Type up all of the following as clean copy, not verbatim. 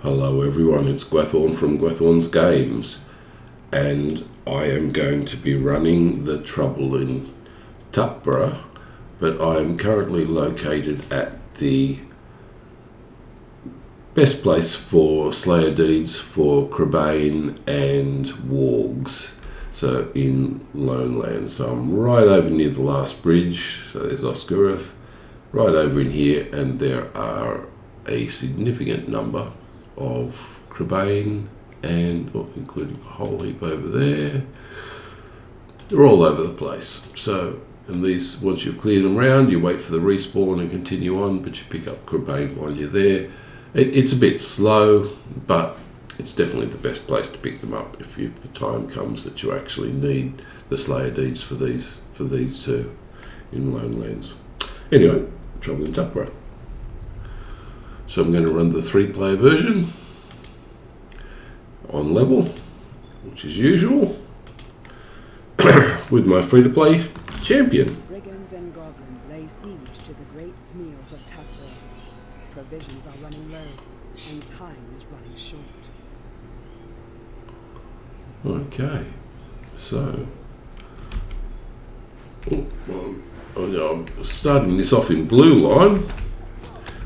Hello everyone, it's Gwathorn from Gwathorn's Games, and I am going to be running the Trouble in Tuckborough, but I am currently located at the best place for Slayer Deeds for Crebain and Wargs, so in Lone Lands. So I'm right over near the last bridge, so there's Skirmish, right over in here, and there are a significant number of Crebain and including a whole heap over there. They're all over the place. So, and these, once you've cleared them round, you wait for the respawn and continue on, but you pick up Crebain while you're there. It's a bit slow, but it's definitely the best place to pick them up if the time comes that you actually need the Slayer Deeds for these two in Lone Lands. Anyway, Trouble in Tuckborough. So I'm going to run the 3-player version on level, which is usual, with my free-to-play champion. Brigands and goblins lay siege to the great smears of Tuckborough. Provisions are running low, and time is running short. Okay, so I'm starting this off in blue line,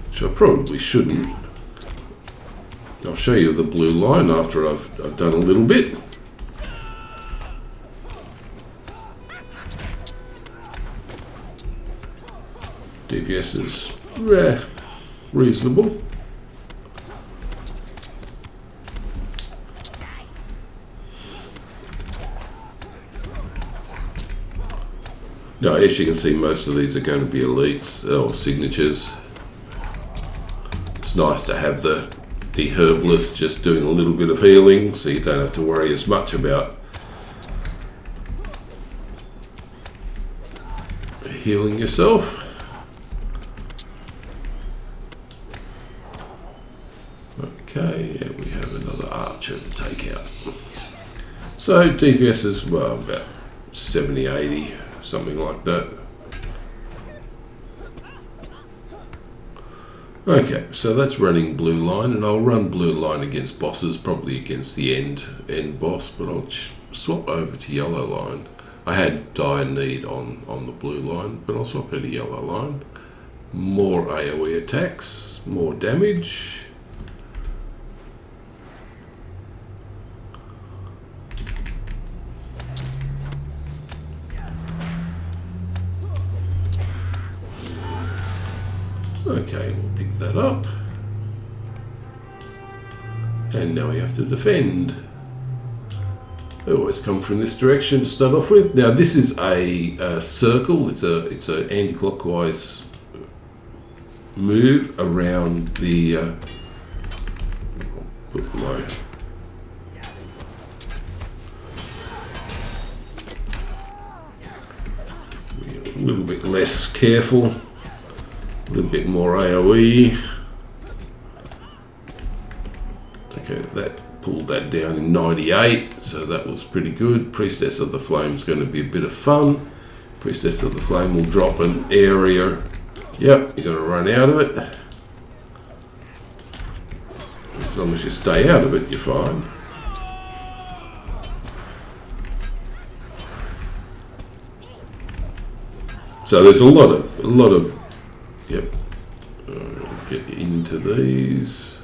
which I probably shouldn't. I'll show you the blue line after I've done a little bit. DPS is reasonable. Now, as you can see, most of these are going to be elites or signatures. It's nice to have the herbalist just doing a little bit of healing, so you don't have to worry as much about healing yourself. Okay, and we have another archer to take out. So DPS is, well, about 70, 80, something like that. Okay, so that's running blue line, and I'll run blue line against bosses, probably against the end boss, but I'll swap over to yellow line. I had dire need on the blue line, but I'll swap it to yellow line. More AoE attacks, more damage. Okay, we'll pick that up. And now we have to defend. They always come from this direction to start off with. Now this is a circle. It's an anti-clockwise move around the. I'll put my. A little bit less careful. A little bit more AoE. Okay, that pulled that down in 98, so that was pretty good. Priestess of the Flame is going to be a bit of fun. Priestess of the Flame will drop an area. Yep, you're going to run out of it. As long as you stay out of it, you're fine. So there's a lot of. Yep. Get into these.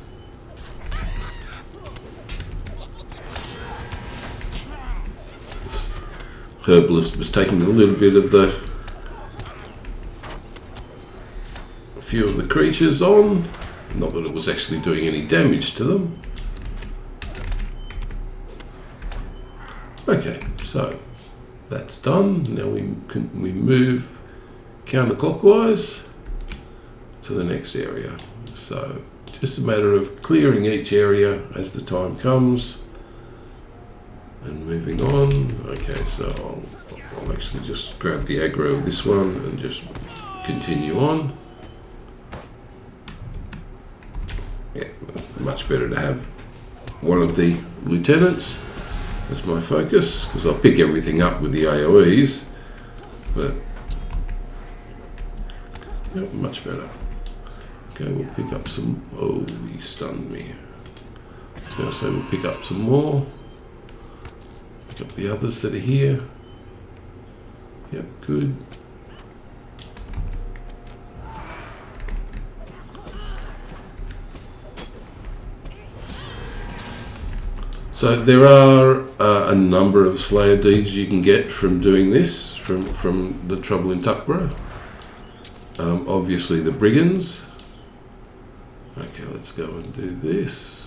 This herbalist was taking a little bit of a few of the creatures on. Not that it was actually doing any damage to them. Okay, so that's done. Now we move counterclockwise to the next area. So just a matter of clearing each area as the time comes and moving on. Okay, so I'll actually just grab the aggro of this one and just continue on. Yeah, much better to have one of the lieutenants as my focus, because I'll pick everything up with the AoEs, but yeah, much better. Okay, we'll pick up some. Oh, he stunned me. Now, so we'll pick up some more. Pick up the others that are here. Yep, good. So there are a number of Slayer deeds you can get from doing this, from the Trouble in Tuckborough. Obviously the Brigands. Okay, let's go and do this.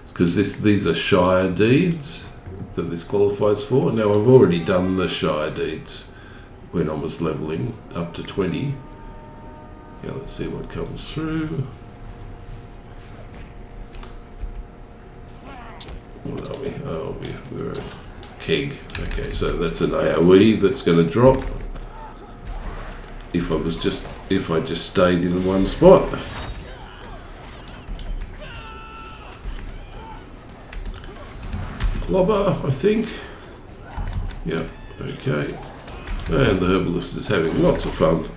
Because these are Shire deeds that this qualifies for. Now I've already done the Shire deeds when I was leveling up to 20. Okay, let's see what comes through. What are we? Oh, we're a keg. Okay, so that's an AoE that's going to drop if I just stayed in one spot. Clobber, I think. Yeah, okay. And the herbalist is having lots of fun.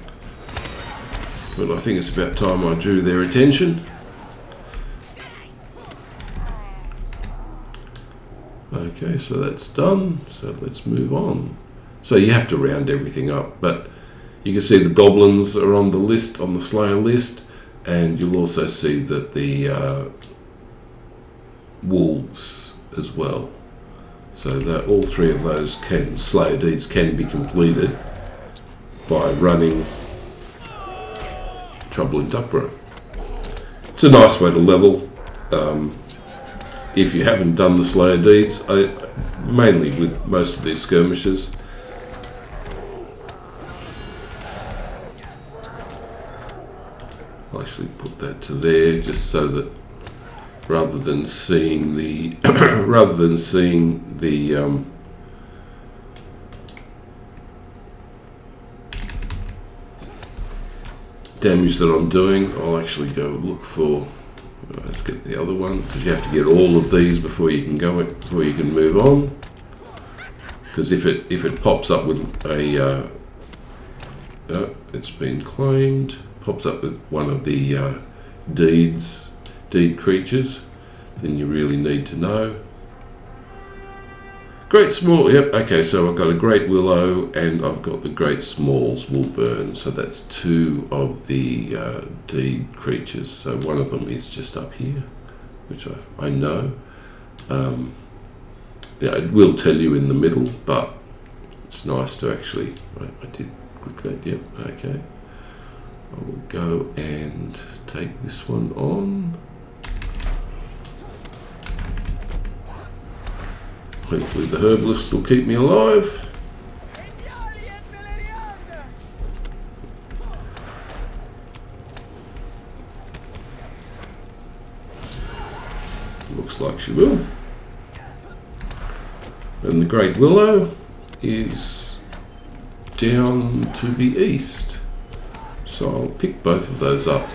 But I think it's about time I drew their attention. Okay, so that's done. So let's move on. So you have to round everything up, but you can see the goblins are on the list, on the Slayer list, and you'll also see that the wolves as well. So that all three of those Slayer deeds can be completed by running Trouble in Tuckborough. It's a nice way to level. If you haven't done the Slayer deeds, mainly with most of these skirmishes, I'll actually put that to there just so that rather than seeing the damage that I'm doing, I'll actually go look for. Let's get the other one, because you have to get all of these before you can move on. Because if it pops up with a it's been claimed, pops up with one of the deed creatures, then you really need to know. Great Small, yep, okay, so I've got a Great Willow and I've got the Great Smalls will burn, so that's two of the deed creatures. So one of them is just up here, which I know. Yeah, it will tell you in the middle, but it's nice to actually, I did click that, yep, okay. I will go and take this one on. Hopefully the herbalist will keep me alive. Looks like she will. And the Great Willow is down to the east. So I'll pick both of those up.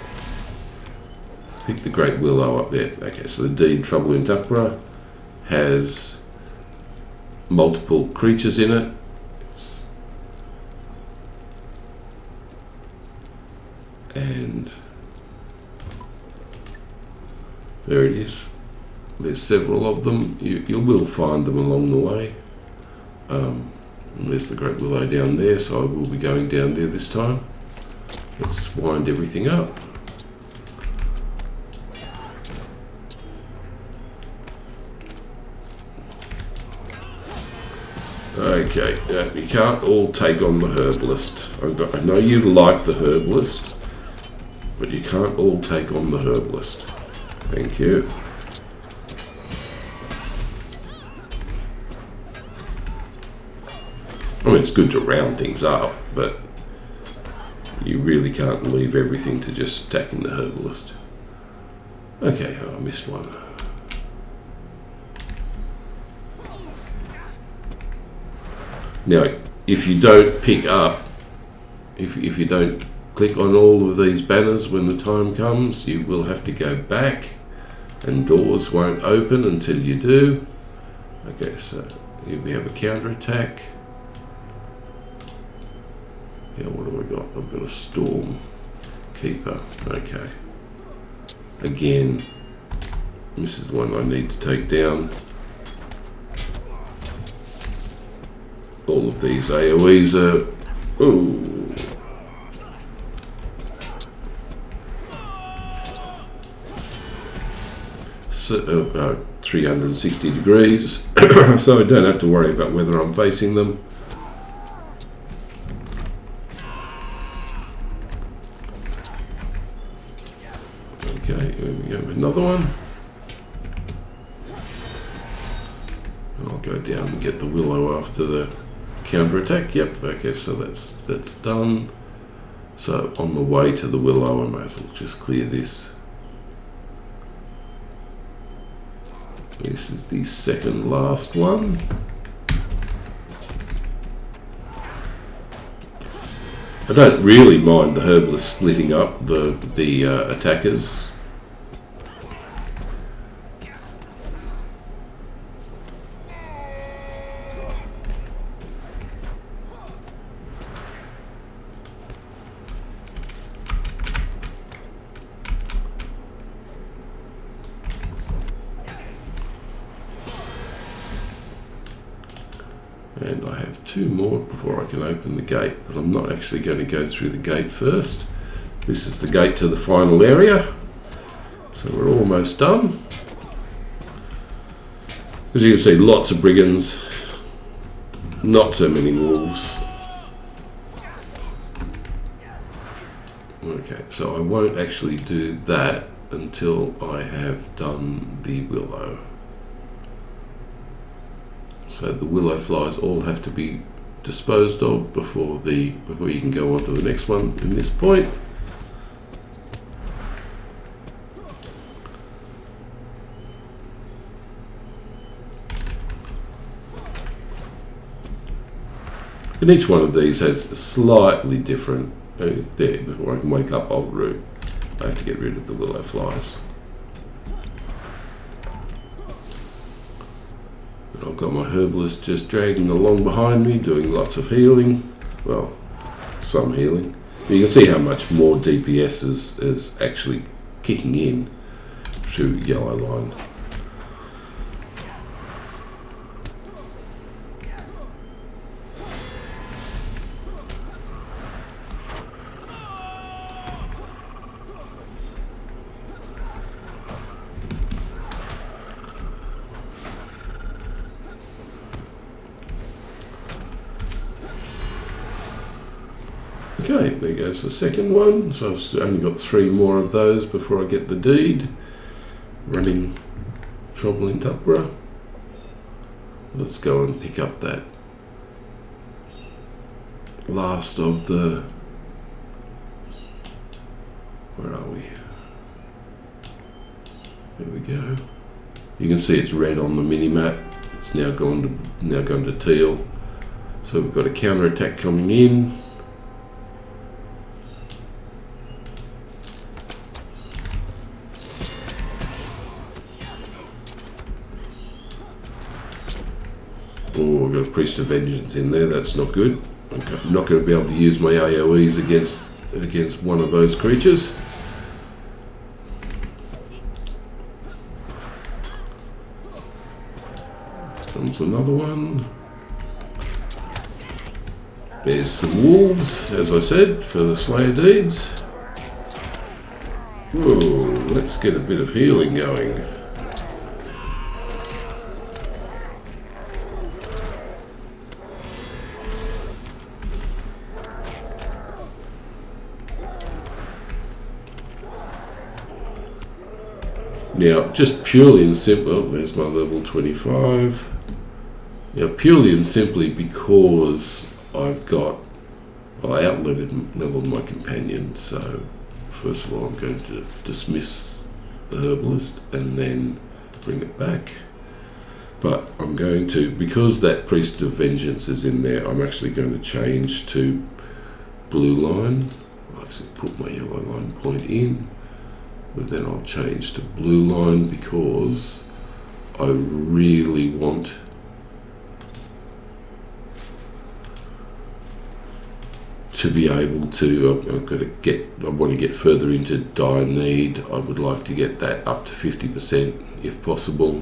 Pick the Great Willow up there. Okay, so the deed Trouble in Tuckborough has multiple creatures in it. And there it is. There's several of them. You will find them along the way. And there's the Great Willow down there, so I will be going down there this time. Let's wind everything up. Okay, you can't all take on the herbalist. I know you like the herbalist, but you can't all take on the herbalist. Thank you. I mean, it's good to round things up, but you really can't leave everything to just attacking the herbalist. Okay, I missed one. Now, if you don't pick up, if you don't click on all of these banners when the time comes, you will have to go back and doors won't open until you do. Okay, so here we have a counter attack. Yeah, what have I got? I've got a Storm Keeper. Okay. Again, This is the one I need to take down. All of these AoEs are... Ooh. So, 360 degrees, so I don't have to worry about whether I'm facing them. Okay, here we go, another one. And I'll go down and get the willow after the counter attack. Yep, okay, so that's done. So on the way to the willow, I might as well just clear this. This is the second last one. I don't really mind the herbalist splitting up the attackers. And I have two more before I can open the gate, but I'm not actually going to go through the gate first. This is the gate to the final area, so we're almost done. As you can see, lots of brigands, not so many wolves. Okay, so I won't actually do that until I have done the willow. So the willow flies all have to be disposed of before you can go on to the next one in this point. And each one of these has a slightly different. There, before I can wake up old root, I have to get rid of the willow flies. I've got my herbalist just dragging along behind me, doing lots of healing. Well, some healing. You can see how much more DPS is actually kicking in through yellow line. Okay, there goes the second one. So I've only got 3 more of those before I get the deed. Running trouble in Tuckborough. Let's go and pick up that last of the... Where are we? There we go. You can see it's red on the mini-map. It's now gone to teal. So we've got a counter attack coming in. Oh, I've got a Priest of Vengeance in there, that's not good. I'm not going to be able to use my AoEs against one of those creatures. Comes another one. There's some wolves, as I said, for the Slayer Deeds. Whoa, let's get a bit of healing going. Now, just purely and simply, oh, there's my level 25. Now, purely and simply because I out-leveled my companion, so first of all I'm going to dismiss the herbalist and then bring it back. But I'm going to, because that Priest of Vengeance is in there, I'm actually going to change to blue line. I'll actually put my yellow line point in. But then I'll change to blue line because I really want to be able to, I want to get further into dire need. I would like to get that up to 50% if possible.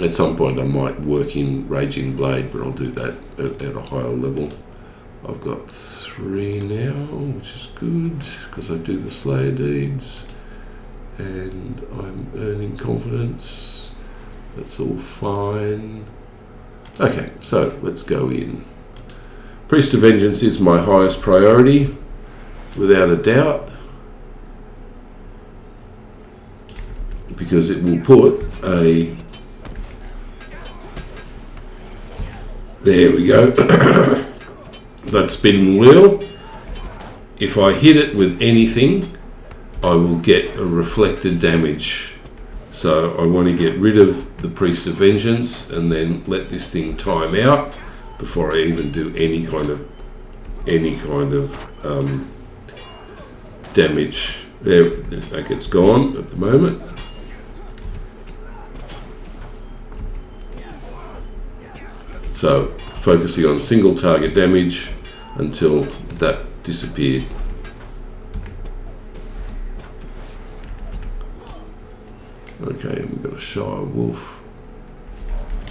At some point I might work in Raging Blade, but I'll do that at a higher level. I've got 3 now, which is good because I do the Slayer deeds and I'm earning confidence. That's all fine. Okay, so let's go in. Priest of Vengeance is my highest priority, without a doubt, because it will put a... There we go. That spinning wheel. If I hit it with anything, I will get a reflected damage. So I want to get rid of the Priest of Vengeance and then let this thing time out before I even do any kind of damage. There, like it's gone at the moment. So focusing on single target damage until that disappeared. Okay, and we've got a Shire Wolf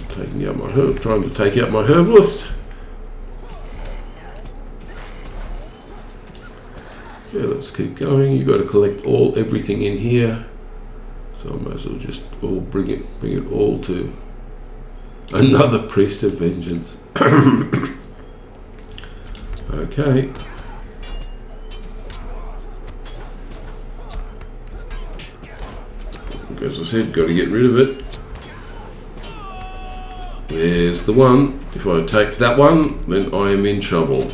taking out my trying to take out my herbalist. Okay, let's keep going. You've got to collect everything in here. So I might as well just bring it all to another Priest of Vengeance. Okay. As I said, got to get rid of it. There's the one. If I take that one, then I am in trouble.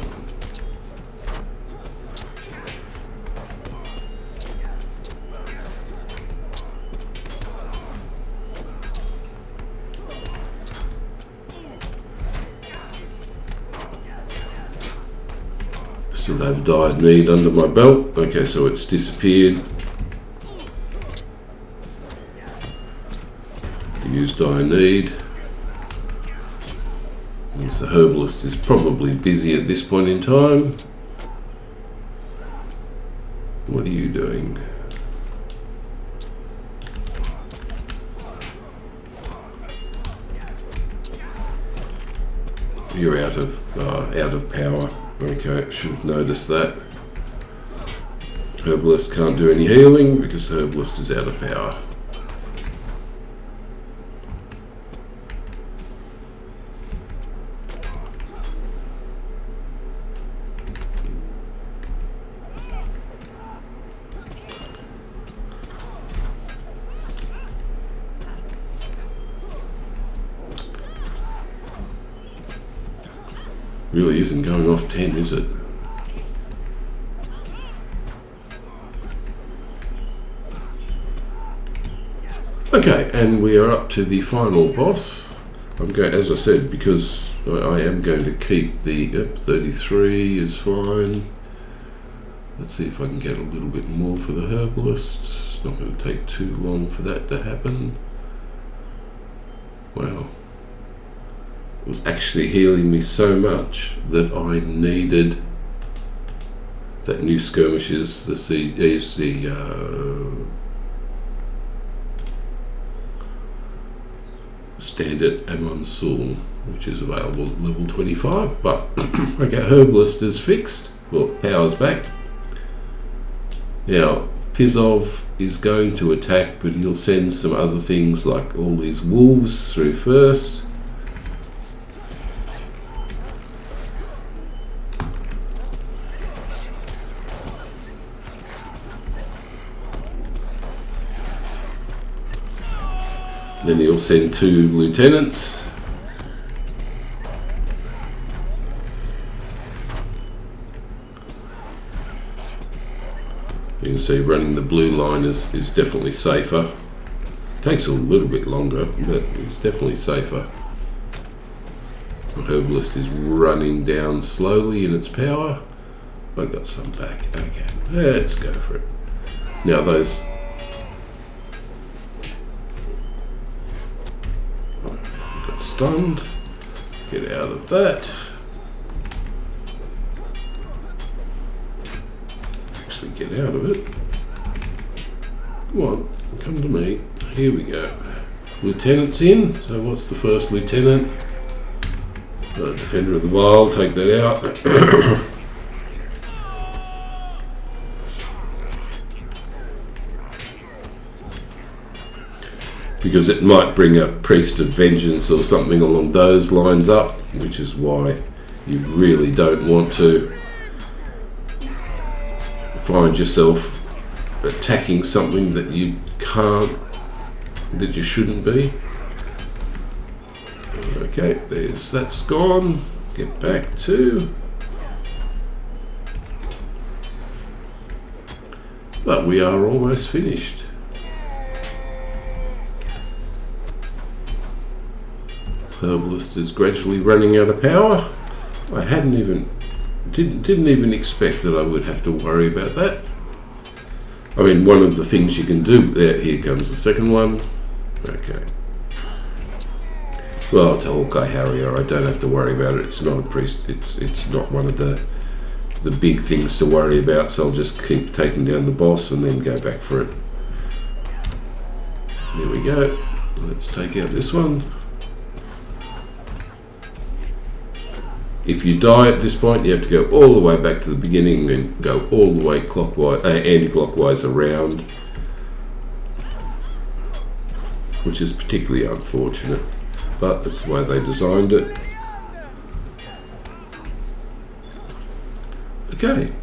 Still have Dire Need under my belt. Okay, so it's disappeared. Use Dire Need. As the herbalist is probably busy at this point in time. What are you doing? You're out of power. Okay, should notice that. Herbalist can't do any healing because the herbalist is out of power. Really isn't going off 10, is it? Okay, and we are up to the final boss. As I said, because I am going to keep the 33 is fine. Let's see if I can get a little bit more for the herbalist. It's not going to take too long for that to happen. Wow. It was actually healing me so much that I needed that new skirmishes. The standard Amon Sul, which is available at level 25. But okay, herbalist is fixed. Well, power's back. Now Fizzov is going to attack, but he'll send some other things like all these wolves through first. Then he'll send 2 lieutenants. You can see running the blue line is definitely safer. Takes a little bit longer, but it's definitely safer. The herbalist is running down slowly in its power. I got some back. Okay, let's go for it. Now those got stunned. Get out of that. get out of it. Come on, come to me. Here we go. Lieutenant's in. So what's the first lieutenant? Defender of the Vile, take that out. Because it might bring a Priest of Vengeance or something along those lines up, which is why you really don't want to find yourself attacking something that you can't, that you shouldn't be. Okay, that's gone. Get back to. But we are almost finished. Herbalist is gradually running out of power. I didn't even expect that I would have to worry about that. I mean, one of the things you can do there. Here comes the second one. Okay. Well, it's a Hawkeye Harrier. I don't have to worry about it. It's not a priest. It's not one of the big things to worry about. So I'll just keep taking down the boss and then go back for it. There we go. Let's take out this one. If you die at this point, you have to go all the way back to the beginning and go all the way clockwise, anti-clockwise around, which is particularly unfortunate, but that's the way they designed it. Okay,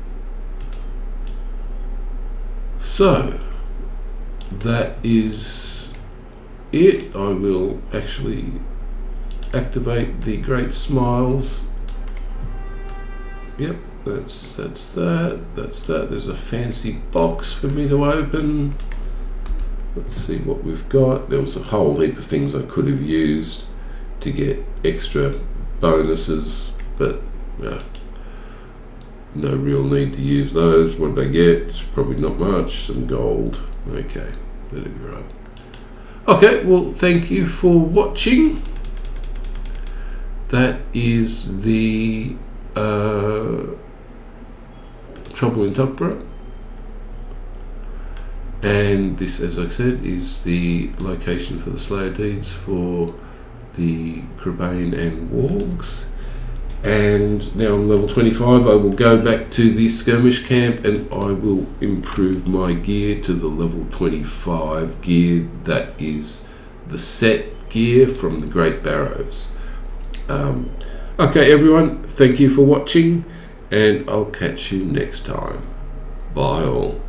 so that is it. I will actually activate the Great Smiles. Yep, that's that. There's a fancy box for me to open. Let's see what we've got. There was a whole heap of things I could have used to get extra bonuses, but no real need to use those. What did I get? It's probably not much. Some gold. Okay, let it be right. Okay, well, thank you for watching. That is the Trouble in Tuckborough, and this, as I said, is the location for the Slayer Deeds for the Crebain and Wargs. And now I'm level 25. I will go back to the Skirmish camp and I will improve my gear to the level 25 gear that is the set gear from the Great Barrows. Okay, everyone, thank you for watching, and I'll catch you next time. Bye all.